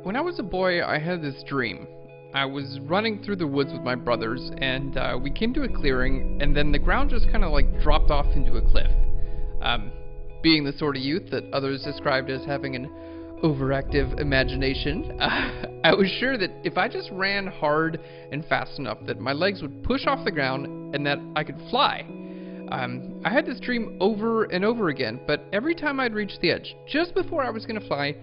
When I was a boy, I had this dream. I was running through the woods with my brothers, and we came to a clearing, and then the ground just kind of like dropped off into a cliff. Being the sort of youth that others described as having an overactive imagination, I was sure that if I just ran hard and fast enough that my legs would push off the ground and that I could fly. I had this dream over and over again, but every time I'd reach the edge, just before I was going to fly,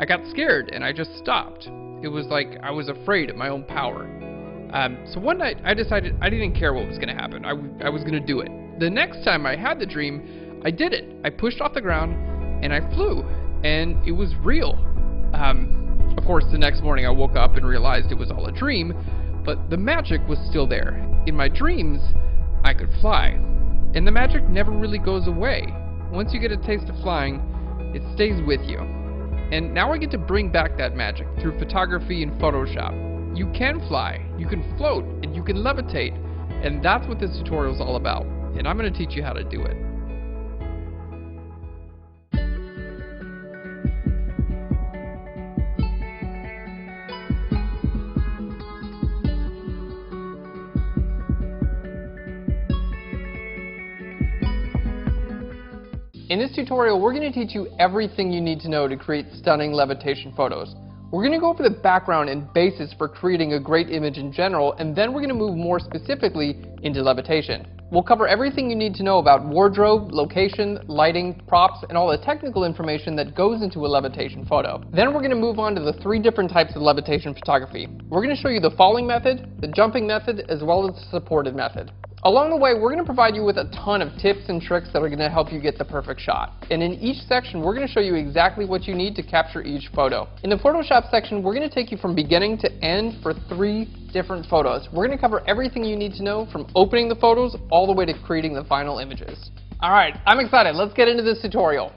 I got scared and I just stopped. It was like I was afraid of my own power. So one night I decided I didn't care what was going to happen. I was going to do it. The next time I had the dream, I did it. I pushed off the ground and I flew, and it was real. Of course, the next morning I woke up and realized it was all a dream, but the magic was still there. In my dreams, I could fly, and the magic never really goes away. Once you get a taste of flying, it stays with you. And now I get to bring back that magic through photography and Photoshop. You can fly, you can float, and you can levitate, and that's what this tutorial is all about, and I'm going to teach you how to do it. In this tutorial, we're going to teach you everything you need to know to create stunning levitation photos. We're going to go over the background and basis for creating a great image in general, and then we're going to move more specifically into levitation. We'll cover everything you need to know about wardrobe, location, lighting, props, and all the technical information that goes into a levitation photo. Then we're going to move on to the 3 different types of levitation photography. We're going to show you the falling method, the jumping method, as well as the supported method. Along the way, we're going to provide you with a ton of tips and tricks that are going to help you get the perfect shot. And in each section, we're going to show you exactly what you need to capture each photo. In the Photoshop section, we're going to take you from beginning to end for 3 different photos. We're going to cover everything you need to know from opening the photos all the way to creating the final images. All right, I'm excited. Let's get into this tutorial.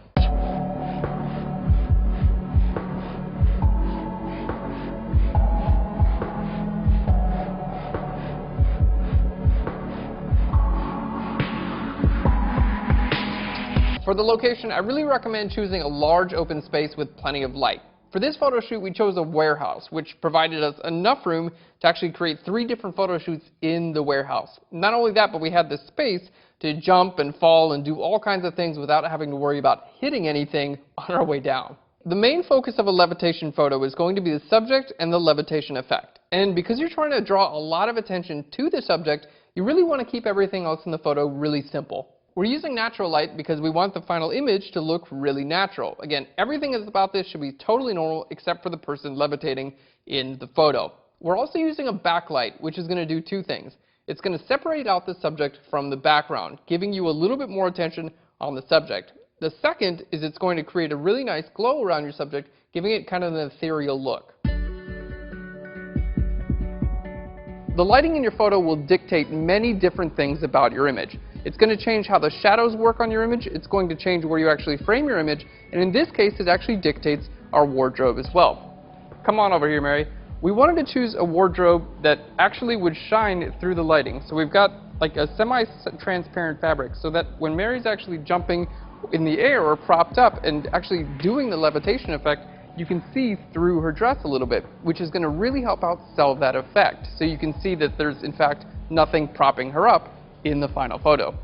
For the location, I really recommend choosing a large open space with plenty of light. For this photo shoot, we chose a warehouse, which provided us enough room to actually create 3 different photo shoots in the warehouse. Not only that, but we had the space to jump and fall and do all kinds of things without having to worry about hitting anything on our way down. The main focus of a levitation photo is going to be the subject and the levitation effect. And because you're trying to draw a lot of attention to the subject, you really want to keep everything else in the photo really simple. We're using natural light because we want the final image to look really natural. Again, everything about this should be totally normal except for the person levitating in the photo. We're also using a backlight, which is going to do 2 things. It's going to separate out the subject from the background, giving you a little bit more attention on the subject. The second is it's going to create a really nice glow around your subject, giving it kind of an ethereal look. The lighting in your photo will dictate many different things about your image. It's going to change how the shadows work on your image, it's going to change where you actually frame your image, and in this case it actually dictates our wardrobe as well. Come on over here, Mary. We wanted to choose a wardrobe that actually would shine through the lighting. So we've got like a semi-transparent fabric so that when Mary's actually jumping in the air or propped up and actually doing the levitation effect, you can see through her dress a little bit, which is going to really help out sell that effect. So you can see that there's in fact nothing propping her up in the final photo.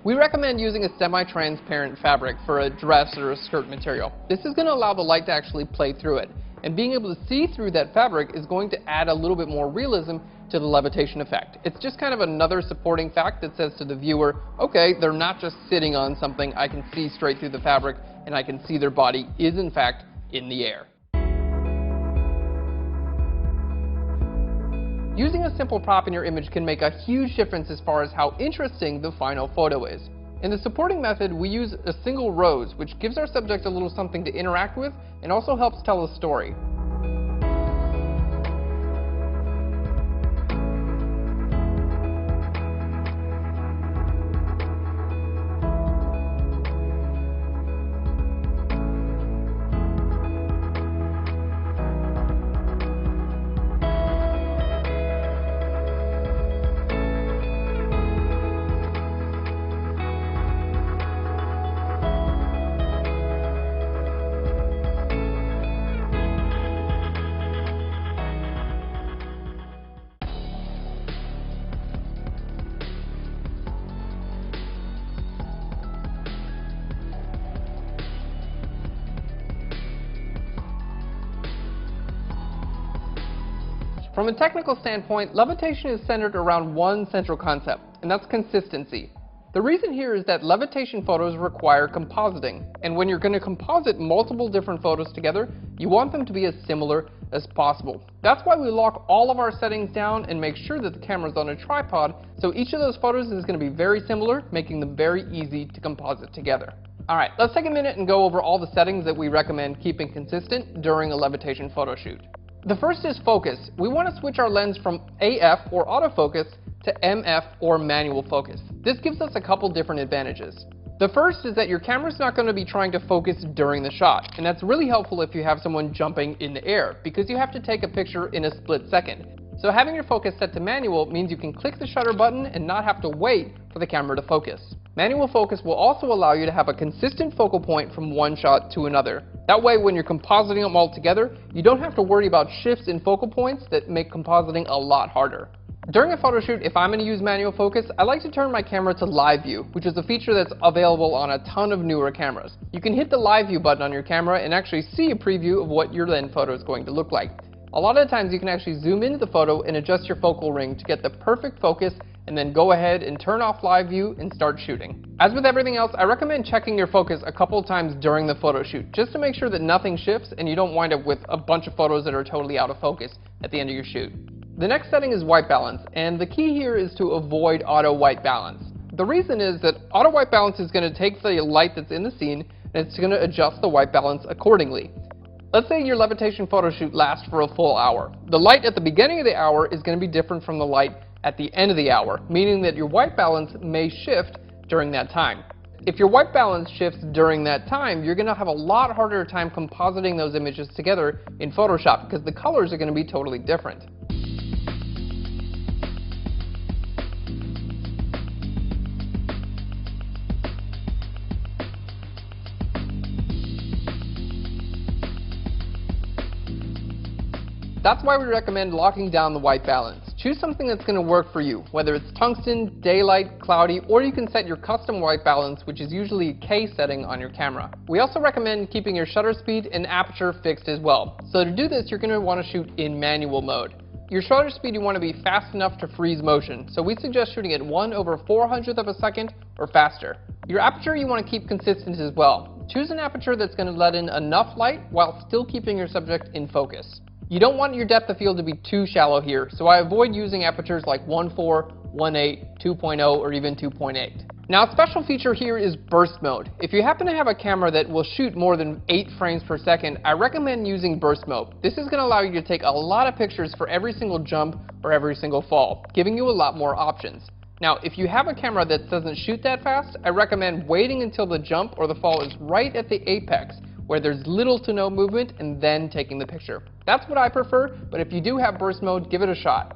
We recommend using a semi-transparent fabric for a dress or a skirt material. This is going to allow the light to actually play through it, and being able to see through that fabric is going to add a little bit more realism to the levitation effect. It's just kind of another supporting fact that says to the viewer, okay, they're not just sitting on something, I can see straight through the fabric and I can see their body is in fact in the air. Using a simple prop in your image can make a huge difference as far as how interesting the final photo is. In the supporting method, we use a single rose, which gives our subject a little something to interact with and also helps tell a story. From a technical standpoint, levitation is centered around one central concept, and that's consistency. The reason here is that levitation photos require compositing, and when you're going to composite multiple different photos together, you want them to be as similar as possible. That's why we lock all of our settings down and make sure that the camera's on a tripod, so each of those photos is going to be very similar, making them very easy to composite together. Alright, let's take a minute and go over all the settings that we recommend keeping consistent during a levitation photo shoot. The first is focus. We want to switch our lens from AF or autofocus to MF or manual focus. This gives us a couple different advantages. The first is that your camera's not going to be trying to focus during the shot, and that's really helpful if you have someone jumping in the air, because you have to take a picture in a split second. So having your focus set to manual means you can click the shutter button and not have to wait for the camera to focus. Manual focus will also allow you to have a consistent focal point from one shot to another. That way, when you're compositing them all together, you don't have to worry about shifts in focal points that make compositing a lot harder. During a photo shoot, if I'm going to use manual focus, I like to turn my camera to live view, which is a feature that's available on a ton of newer cameras. You can hit the live view button on your camera and actually see a preview of what your then photo is going to look like. A lot of the times you can actually zoom into the photo and adjust your focal ring to get the perfect focus, and then go ahead and turn off live view and start shooting. As with everything else, I recommend checking your focus a couple times during the photo shoot, just to make sure that nothing shifts and you don't wind up with a bunch of photos that are totally out of focus at the end of your shoot. The next setting is white balance, and the key here is to avoid auto white balance. The reason is that auto white balance is going to take the light that's in the scene and it's going to adjust the white balance accordingly. Let's say your levitation photo shoot lasts for a full hour. The light at the beginning of the hour is going to be different from the light at the end of the hour, meaning that your white balance may shift during that time. If your white balance shifts during that time, you're going to have a lot harder time compositing those images together in Photoshop because the colors are going to be totally different. That's why we recommend locking down the white balance. Choose something that's going to work for you, whether it's tungsten, daylight, cloudy, or you can set your custom white balance, which is usually a K setting on your camera. We also recommend keeping your shutter speed and aperture fixed as well. So to do this, you're going to want to shoot in manual mode. Your shutter speed, you want to be fast enough to freeze motion, so we suggest shooting at 1/400th of a second or faster. Your aperture you want to keep consistent as well. Choose an aperture that's going to let in enough light while still keeping your subject in focus. You don't want your depth of field to be too shallow here, so I avoid using apertures like 1.4, 1.8, 2.0, or even 2.8. Now, a special feature here is burst mode. If you happen to have a camera that will shoot more than 8 frames per second, I recommend using burst mode. This is going to allow you to take a lot of pictures for every single jump or every single fall, giving you a lot more options. Now, if you have a camera that doesn't shoot that fast, I recommend waiting until the jump or the fall is right at the apex, where there's little to no movement, and then taking the picture. That's what I prefer, but if you do have burst mode, give it a shot.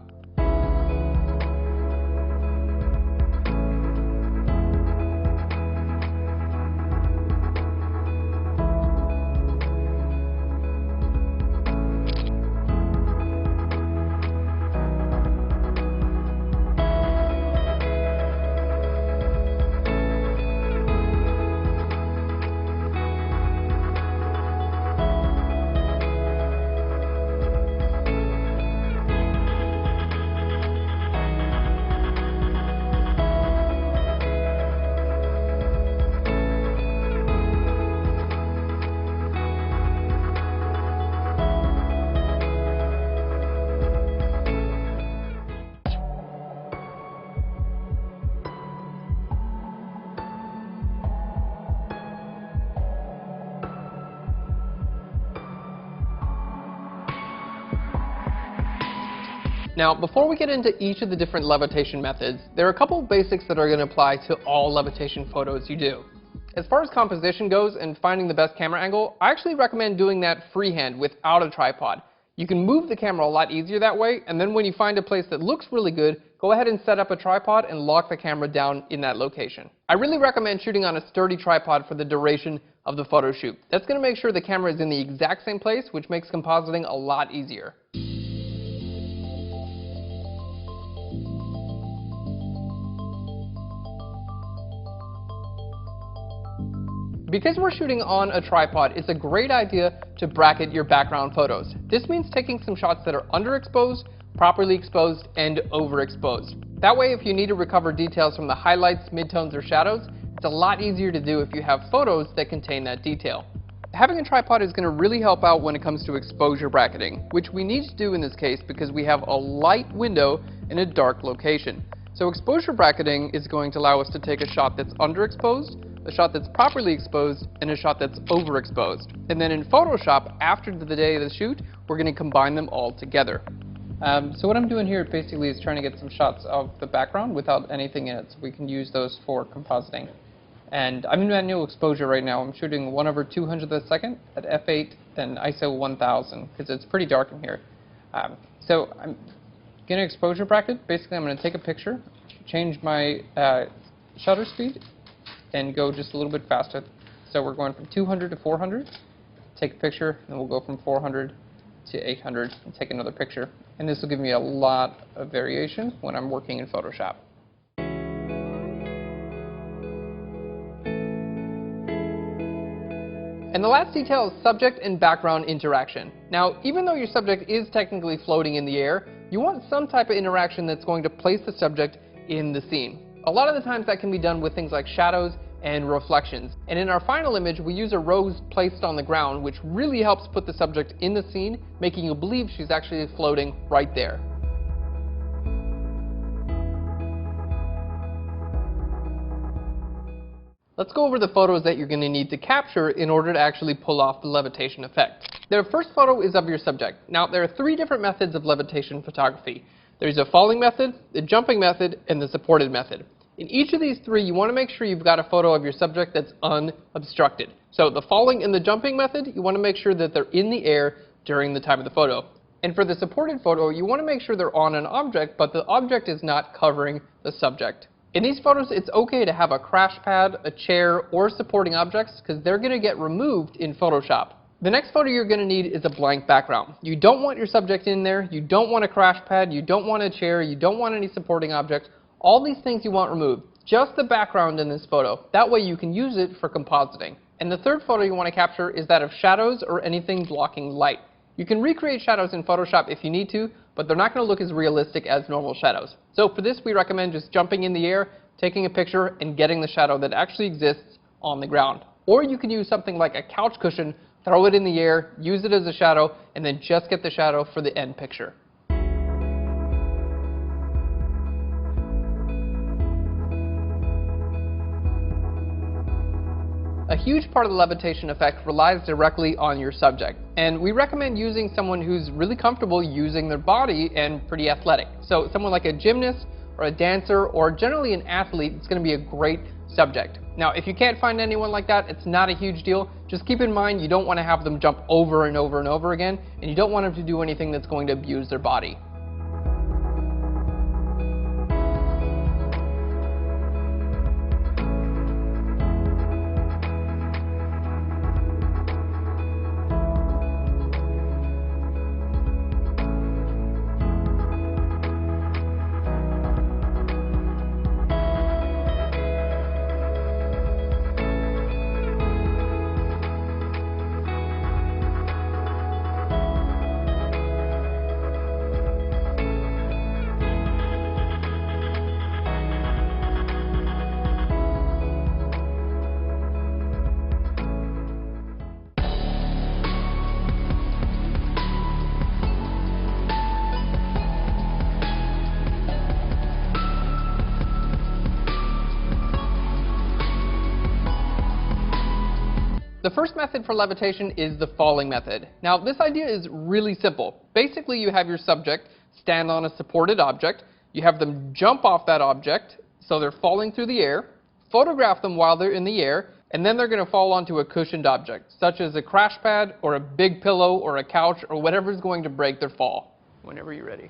Now, before we get into each of the different levitation methods, there are a couple of basics that are going to apply to all levitation photos you do. As far as composition goes and finding the best camera angle, I actually recommend doing that freehand without a tripod. You can move the camera a lot easier that way, and then when you find a place that looks really good, go ahead and set up a tripod and lock the camera down in that location. I really recommend shooting on a sturdy tripod for the duration of the photo shoot. That's going to make sure the camera is in the exact same place, which makes compositing a lot easier. Because we're shooting on a tripod, it's a great idea to bracket your background photos. This means taking some shots that are underexposed properly exposed, and overexposed. That way, if you need to recover details from the highlights, midtones, or shadows, it's a lot easier to do if you have photos that contain that detail. Having a tripod is going to really help out when it comes to exposure bracketing, which we need to do in this case because we have a light window in a dark location. So exposure bracketing is going to allow us to take a shot that's underexposed, a shot that's properly exposed, and a shot that's overexposed. And then in Photoshop, after the day of the shoot, we're going to combine them all together. So what I'm doing here basically is trying to get some shots of the background without anything in it, so we can use those for compositing. And I'm in manual exposure right now. I'm shooting 1/200th of a second at f8 and ISO 1000 because it's pretty dark in here. So I'm going to exposure bracket. Basically, I'm going to take a picture, change my shutter speed, and go just a little bit faster. So we're going from 200 to 400. Take a picture, and we'll go from 400 to 800 and take another picture. And this will give me a lot of variation when I'm working in Photoshop. And the last detail is subject and background interaction. Now, even though your subject is technically floating in the air, you want some type of interaction that's going to place the subject in the scene. A lot of the times that can be done with things like shadows and reflections. And in our final image, we use a rose placed on the ground, which really helps put the subject in the scene, making you believe she's actually floating right there. Let's go over the photos that you're going to need to capture in order to actually pull off the levitation effect. The first photo is of your subject. Now, there are 3 different methods of levitation photography. There's a falling method, the jumping method, and the supported method. In each of these 3, you want to make sure you've got a photo of your subject that's unobstructed. So the falling and the jumping method, you want to make sure that they're in the air during the time of the photo. And for the supported photo, you want to make sure they're on an object, but the object is not covering the subject. In these photos, it's okay to have a crash pad, a chair, or supporting objects because they're going to get removed in Photoshop. The next photo you're going to need is a blank background. You don't want your subject in there, you don't want a crash pad, you don't want a chair, you don't want any supporting objects. All these things you want removed. Just the background in this photo. That way you can use it for compositing. And the third photo you want to capture is that of shadows or anything blocking light. You can recreate shadows in Photoshop if you need to, but they're not going to look as realistic as normal shadows. So for this, we recommend just jumping in the air, taking a picture, and getting the shadow that actually exists on the ground. Or you can use something like a couch cushion, throw it in the air, use it as a shadow, and then just get the shadow for the end picture. A huge part of the levitation effect relies directly on your subject, and we recommend using someone who's really comfortable using their body and pretty athletic. So someone like a gymnast or a dancer or generally an athlete is going to be a great subject. Now, if you can't find anyone like that, it's not a huge deal. Just keep in mind you don't want to have them jump over and over and over again, and you don't want them to do anything that's going to abuse their body. The first method for levitation is the falling method. Now, this idea is really simple. Basically, you have your subject stand on a supported object, you have them jump off that object, so they're falling through the air, photograph them while they're in the air, and then they're going to fall onto a cushioned object, such as a crash pad or a big pillow or a couch or whatever is going to break their fall. Whenever you're ready.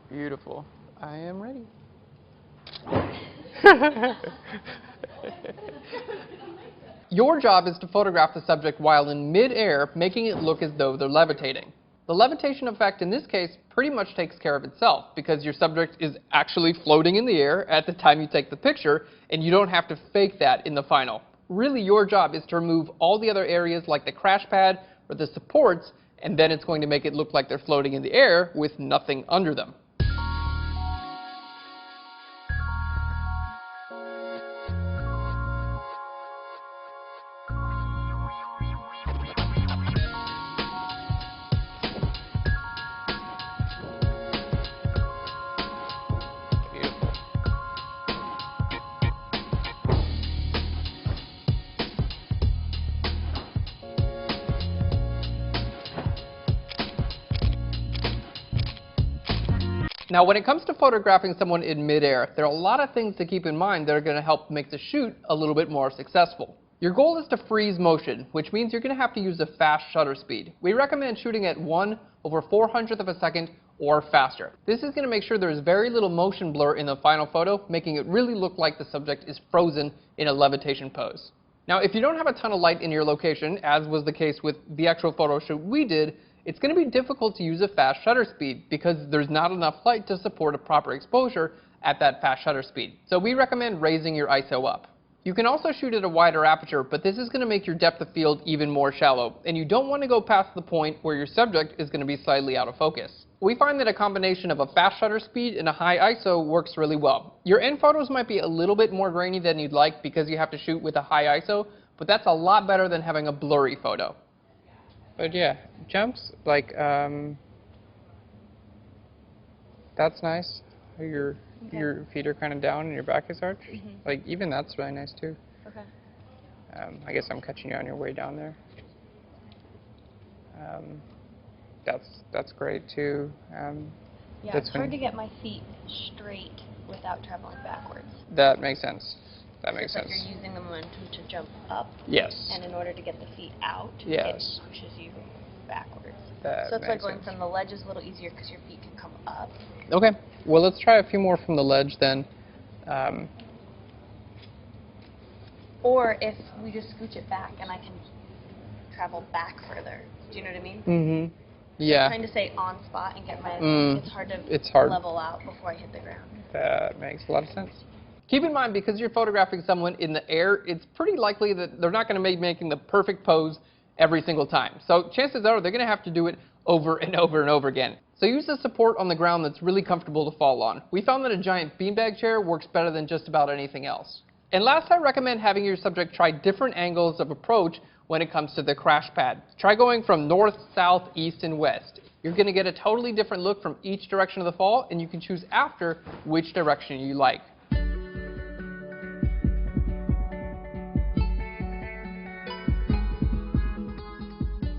Beautiful. I am ready. Your job is to photograph the subject while in mid-air, making it look as though they're levitating. The levitation effect in this case pretty much takes care of itself because your subject is actually floating in the air at the time you take the picture, and you don't have to fake that in the final. Really, your job is to remove all the other areas like the crash pad or the supports, and then it's going to make it look like they're floating in the air with nothing under them. Now, when it comes to photographing someone in midair, there are a lot of things to keep in mind that are going to help make the shoot a little bit more successful. Your goal is to freeze motion, which means you're going to have to use a fast shutter speed. We recommend shooting at 1/400th of a second or faster. This is going to make sure there's very little motion blur in the final photo, making it really look like the subject is frozen in a levitation pose. Now, if you don't have a ton of light in your location, as was the case with the actual photo shoot we did, it's going to be difficult to use a fast shutter speed because there's not enough light to support a proper exposure at that fast shutter speed. So we recommend raising your ISO up. You can also shoot at a wider aperture, but this is going to make your depth of field even more shallow, and you don't want to go past the point where your subject is going to be slightly out of focus. We find that a combination of a fast shutter speed and a high ISO works really well. Your end photos might be a little bit more grainy than you'd like because you have to shoot with a high ISO, but that's a lot better than having a blurry photo. But yeah, jumps, like, that's nice. Your feet are kind of down and your back is arched. Like, even that's really nice too. Okay. I guess I'm catching you on your way down there. That's great too. Yeah, it's hard to get my feet straight without traveling backwards. That makes sense. That makes sense. Like you're using the momentum to jump up. Yes. And in order to get the feet out, yes, it pushes you backwards. That so it's like going sense. from the ledge is a little easier because your feet can come up. Okay. Well, let's try a few more from the ledge then. Or if we just scooch it back and I can travel back further. Do you know what I mean? Mm-hmm. Yeah. I'm trying to stay on spot and get my, it's hard to level out before I hit the ground. That makes a lot of sense. Keep in mind, because you're photographing someone in the air, it's pretty likely that they're not going to be making the perfect pose every single time. So chances are they're going to have to do it over and over and over again. So use a support on the ground that's really comfortable to fall on. We found that a giant beanbag chair works better than just about anything else. And last, I recommend having your subject try different angles of approach when it comes to the crash pad. Try going from north, south, east, and west. You're going to get a totally different look from each direction of the fall, and you can choose after which direction you like.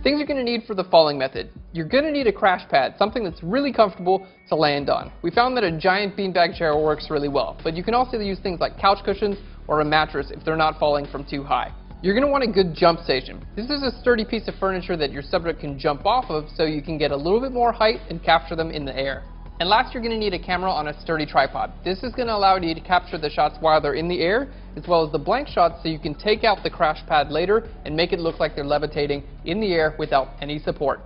Things you're going to need for the falling method. You're going to need a crash pad, something that's really comfortable to land on. We found that a giant beanbag chair works really well, but you can also use things like couch cushions or a mattress if they're not falling from too high. You're going to want a good jump station. This is a sturdy piece of furniture that your subject can jump off of so you can get a little bit more height and capture them in the air. And last, you're going to need a camera on a sturdy tripod. This is going to allow you to capture the shots while they're in the air, as well as the blank shots, so you can take out the crash pad later and make it look like they're levitating in the air without any support.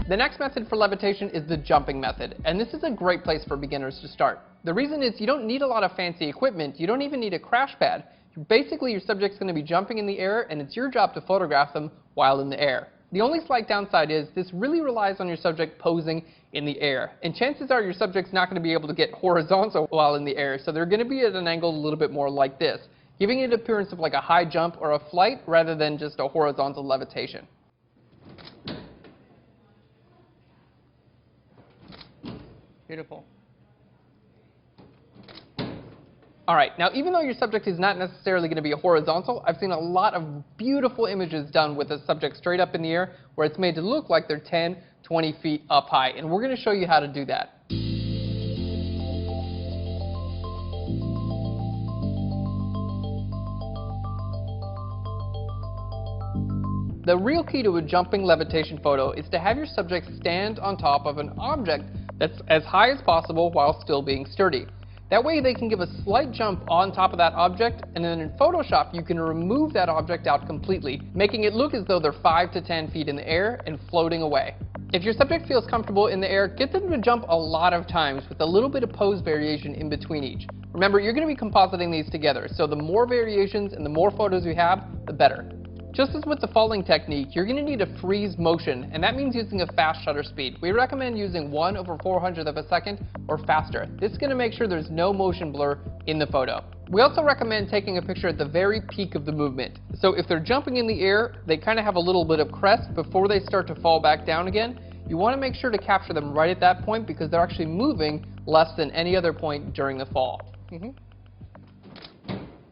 The next method for levitation is the jumping method, and this is a great place for beginners to start. The reason is you don't need a lot of fancy equipment, you don't even need a crash pad. Basically, your subject's going to be jumping in the air, and it's your job to photograph them while in the air. The only slight downside is this really relies on your subject posing in the air, and chances are your subject's not going to be able to get horizontal while in the air, so they're going to be at an angle a little bit more like this, giving it an appearance of like a high jump or a flight rather than just a horizontal levitation. Beautiful. Alright, now even though your subject is not necessarily going to be horizontal, I've seen a lot of beautiful images done with a subject straight up in the air where it's made to look like they're 10, 20 feet up high, and we're going to show you how to do that. The real key to a jumping levitation photo is to have your subject stand on top of an object that's as high as possible while still being sturdy. That way they can give a slight jump on top of that object, and then in Photoshop you can remove that object out completely, making it look as though they're 5 to 10 feet in the air and floating away. If your subject feels comfortable in the air, get them to jump a lot of times with a little bit of pose variation in between each. Remember, you're going to be compositing these together, so the more variations and the more photos you have, the better. Just as with the falling technique, you're going to need a freeze motion, and that means using a fast shutter speed. We recommend using 1/400th of a second or faster. This is going to make sure there's no motion blur in the photo. We also recommend taking a picture at the very peak of the movement. So if they're jumping in the air, they kind of have a little bit of crest before they start to fall back down again. You want to make sure to capture them right at that point because they're actually moving less than any other point during the fall.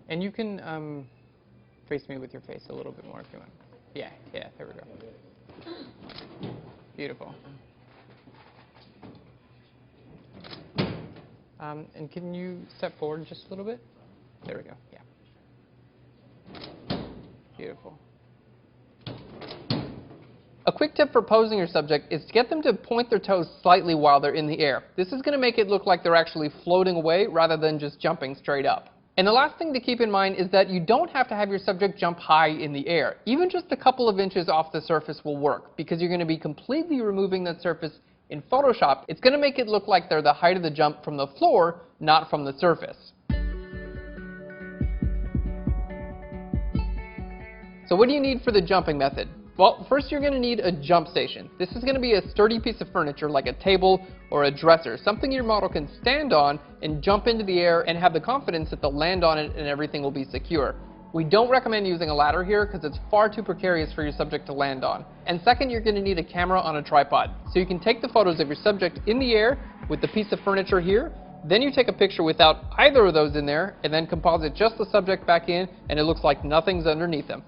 And you can face me with your face a little bit more if you want. Yeah, there we go. Beautiful. And can you step forward just a little bit? There we go, yeah. Beautiful. A quick tip for posing your subject is to get them to point their toes slightly while they're in the air. This is going to make it look like they're actually floating away rather than just jumping straight up. And the last thing to keep in mind is that you don't have to have your subject jump high in the air. Even just a couple of inches off the surface will work because you're going to be completely removing that surface in Photoshop. It's going to make it look like they're the height of the jump from the floor, not from the surface. So what do you need for the jumping method? Well, first you're going to need a jump station. This is going to be a sturdy piece of furniture like a table or a dresser, something your model can stand on and jump into the air and have the confidence that they'll land on it and everything will be secure. We don't recommend using a ladder here because it's far too precarious for your subject to land on. And second, you're going to need a camera on a tripod. So you can take the photos of your subject in the air with the piece of furniture here, then you take a picture without either of those in there and then composite just the subject back in and it looks like nothing's underneath them.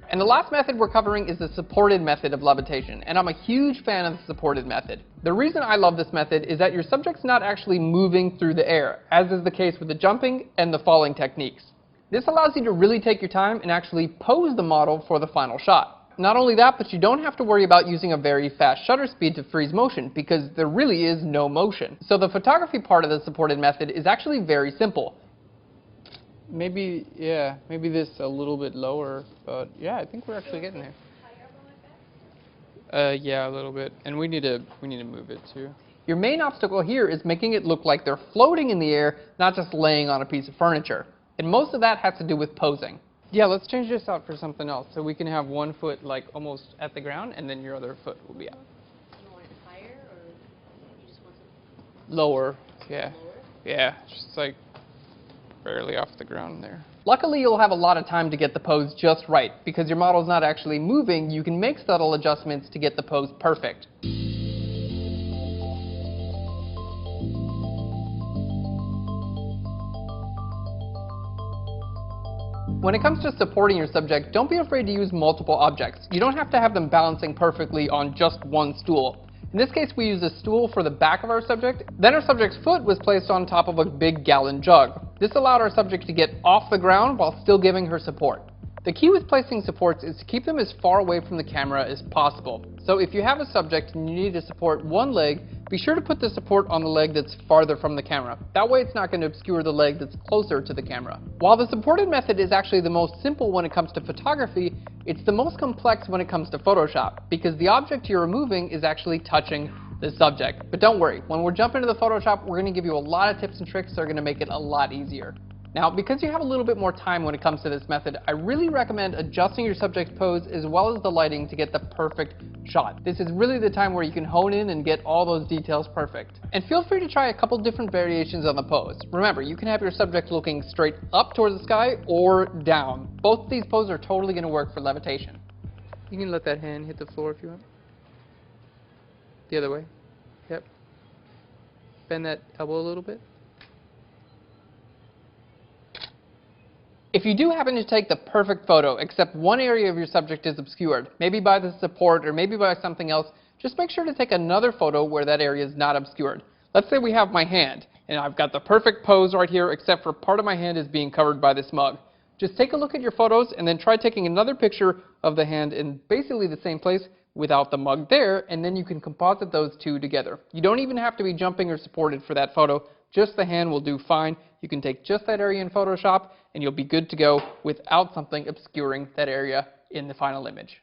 And the last method we're covering is the supported method of levitation, and I'm a huge fan of the supported method. The reason I love this method is that your subject's not actually moving through the air, as is the case with the jumping and the falling techniques. This allows you to really take your time and actually pose the model for the final shot. Not only that, but you don't have to worry about using a very fast shutter speed to freeze motion, because there really is no motion. So the photography part of the supported method is actually very simple. Maybe this a little bit lower, but yeah, I think we're actually getting there. Yeah, a little bit, and we need to move it too. Your main obstacle here is making it look like they're floating in the air, not just laying on a piece of furniture. And most of that has to do with posing. Yeah, let's change this out for something else, so we can have one foot like almost at the ground, and then your other foot will be out. You want it higher, or you just want it lower? Yeah. lower? Yeah, just like barely off the ground there. Luckily, you'll have a lot of time to get the pose just right. Because your model's not actually moving, you can make subtle adjustments to get the pose perfect. When it comes to supporting your subject, don't be afraid to use multiple objects. You don't have to have them balancing perfectly on just one stool. In this case, we used a stool for the back of our subject. Then our subject's foot was placed on top of a big gallon jug. This allowed our subject to get off the ground while still giving her support. The key with placing supports is to keep them as far away from the camera as possible. So if you have a subject and you need to support one leg, be sure to put the support on the leg that's farther from the camera. That way it's not going to obscure the leg that's closer to the camera. While the supported method is actually the most simple when it comes to photography, it's the most complex when it comes to Photoshop, because the object you're removing is actually touching the subject. But don't worry, when we're jumping into the Photoshop, we're going to give you a lot of tips and tricks that are going to make it a lot easier. Now, because you have a little bit more time when it comes to this method, I really recommend adjusting your subject's pose as well as the lighting to get the perfect shot. This is really the time where you can hone in and get all those details perfect. And feel free to try a couple different variations on the pose. Remember, you can have your subject looking straight up towards the sky or down. Both of these poses are totally going to work for levitation. You can let that hand hit the floor if you want. The other way. Yep. Bend that elbow a little bit. If you do happen to take the perfect photo, except one area of your subject is obscured, maybe by the support or maybe by something else, just make sure to take another photo where that area is not obscured. Let's say we have my hand, and I've got the perfect pose right here, except for part of my hand is being covered by this mug. Just take a look at your photos and then try taking another picture of the hand in basically the same place without the mug there, and then you can composite those two together. You don't even have to be jumping or supported for that photo. Just the hand will do fine. You can take just that area in Photoshop and you'll be good to go without something obscuring that area in the final image.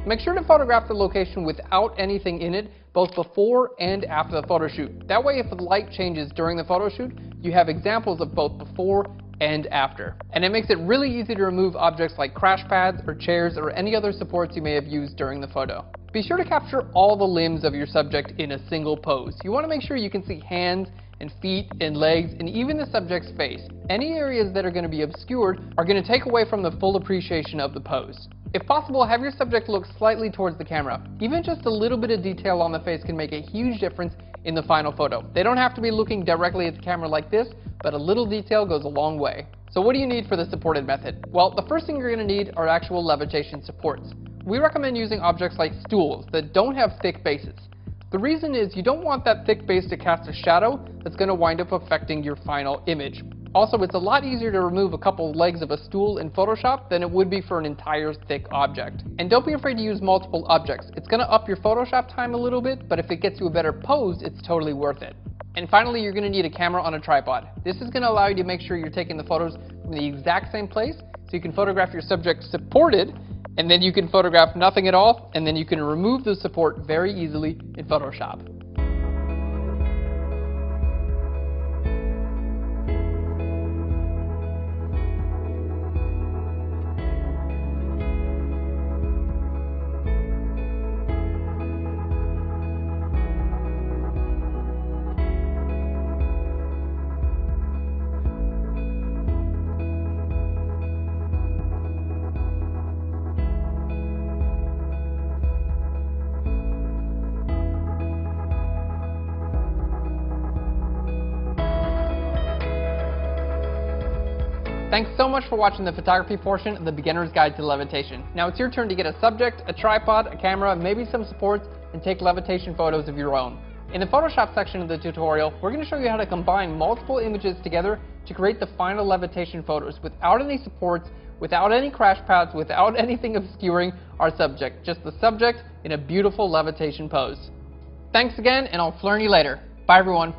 Make sure to photograph the location without anything in it, both before and after the photo shoot. That way, if the light changes during the photo shoot, you have examples of both before and after. And it makes it really easy to remove objects like crash pads or chairs or any other supports you may have used during the photo. Be sure to capture all the limbs of your subject in a single pose. You want to make sure you can see hands and feet and legs and even the subject's face. Any areas that are going to be obscured are going to take away from the full appreciation of the pose. If possible, have your subject look slightly towards the camera. Even just a little bit of detail on the face can make a huge difference in the final photo. They don't have to be looking directly at the camera like this, but a little detail goes a long way. So what do you need for the supported method? Well, the first thing you're going to need are actual levitation supports. We recommend using objects like stools that don't have thick bases. The reason is you don't want that thick base to cast a shadow that's going to wind up affecting your final image. Also, it's a lot easier to remove a couple legs of a stool in Photoshop than it would be for an entire thick object. And don't be afraid to use multiple objects. It's going to up your Photoshop time a little bit, but if it gets you a better pose, it's totally worth it. And finally, you're going to need a camera on a tripod. This is going to allow you to make sure you're taking the photos from the exact same place, so you can photograph your subject supported, and then you can photograph nothing at all, and then you can remove the support very easily in Photoshop. Thanks so much for watching the photography portion of the Beginner's Guide to Levitation. Now it's your turn to get a subject, a tripod, a camera, maybe some supports, and take levitation photos of your own. In the Photoshop section of the tutorial, we're going to show you how to combine multiple images together to create the final levitation photos without any supports, without any crash pads, without anything obscuring our subject. Just the subject in a beautiful levitation pose. Thanks again, and I'll Phlearn you later. Bye everyone.